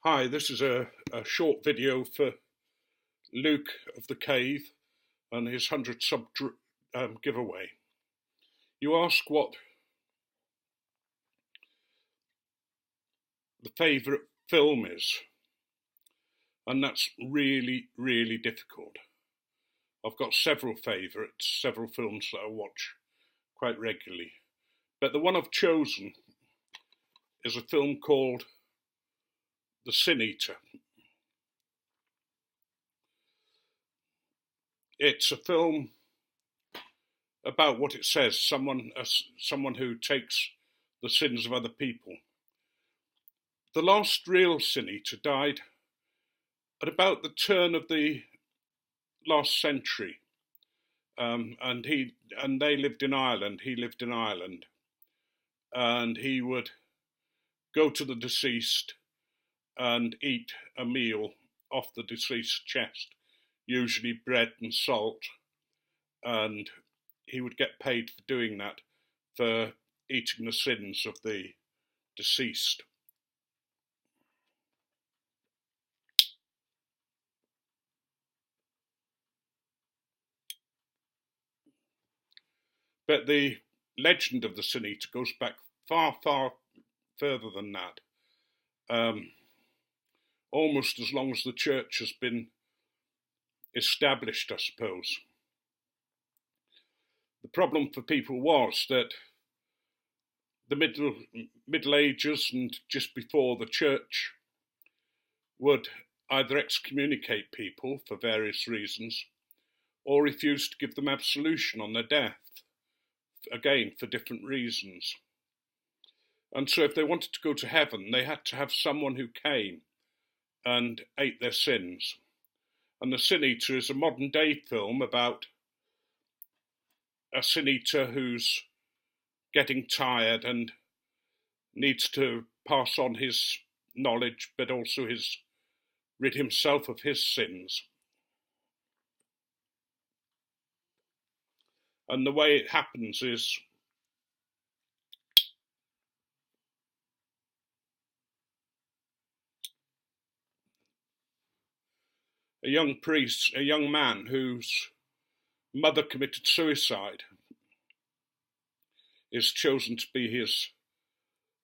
Hi, this is a short video for Luke of the Cave and his 100 sub giveaway. You ask what the favourite film is, and that's really, really difficult. I've got several favourites, several films that I watch quite regularly, but the one I've chosen is a film called The Sin Eater. It's a film about what it says, someone who takes the sins of other people. The last real sin eater died at about the turn of the last century, and they lived in Ireland. He lived in Ireland, and he would go to the deceased and eat a meal off the deceased's chest, usually bread and salt, and he would get paid for doing that, for eating the sins of the deceased. But the legend of the Sin Eater goes back far, far further than that. Almost as long as the church has been established, I suppose. The problem for people was that the Middle Ages and just before, the church would either excommunicate people for various reasons or refuse to give them absolution on their death, again for different reasons. And so if they wanted to go to heaven, they had to have someone who came and ate their sins. And The Sin Eater is a modern day film about a sin eater who's getting tired and needs to pass on his knowledge, but also rid himself of his sins. And the way it happens is a young man whose mother committed suicide is chosen to be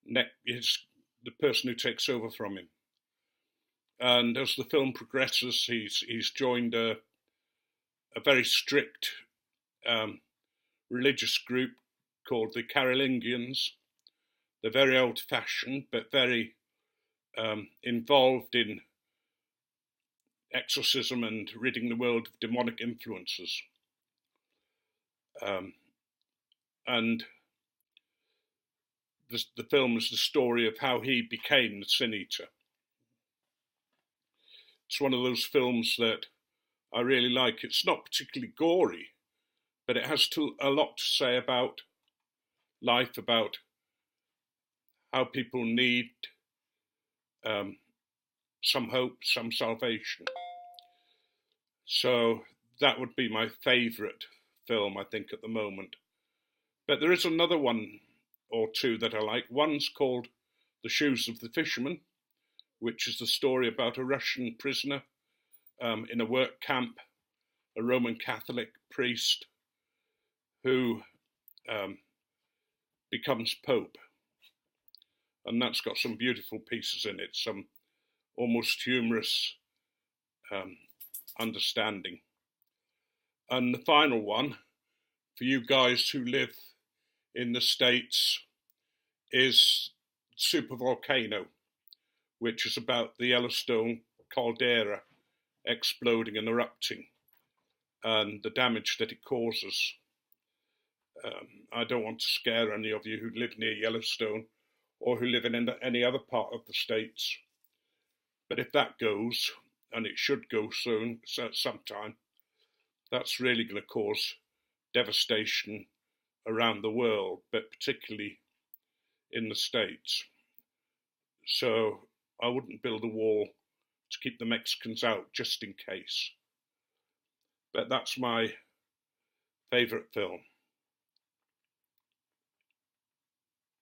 the person who takes over from him. And as the film progresses, he's joined a very strict religious group called the Carolingians. They're very old-fashioned, but very involved in exorcism and ridding the world of demonic influences. And the film is the story of how he became the Sin Eater. It's one of those films that I really like. It's not particularly gory, but it has a lot to say about life, about how people need some hope, some salvation. So that would be my favourite film, I think, at the moment. But there is another one or two that I like. One's called The Shoes of the Fisherman, which is the story about a Russian prisoner in a work camp, a Roman Catholic priest who becomes Pope. And that's got some beautiful pieces in it, some almost humorous understanding. And the final one, for you guys who live in the States, is Supervolcano, which is about the Yellowstone caldera exploding and erupting and the damage that it causes. I don't want to scare any of you who live near Yellowstone or who live in any other part of the States. But if that goes, and it should go soon, sometime, that's really going to cause devastation around the world, but particularly in the States. So I wouldn't build a wall to keep the Mexicans out just in case. But that's my favourite film.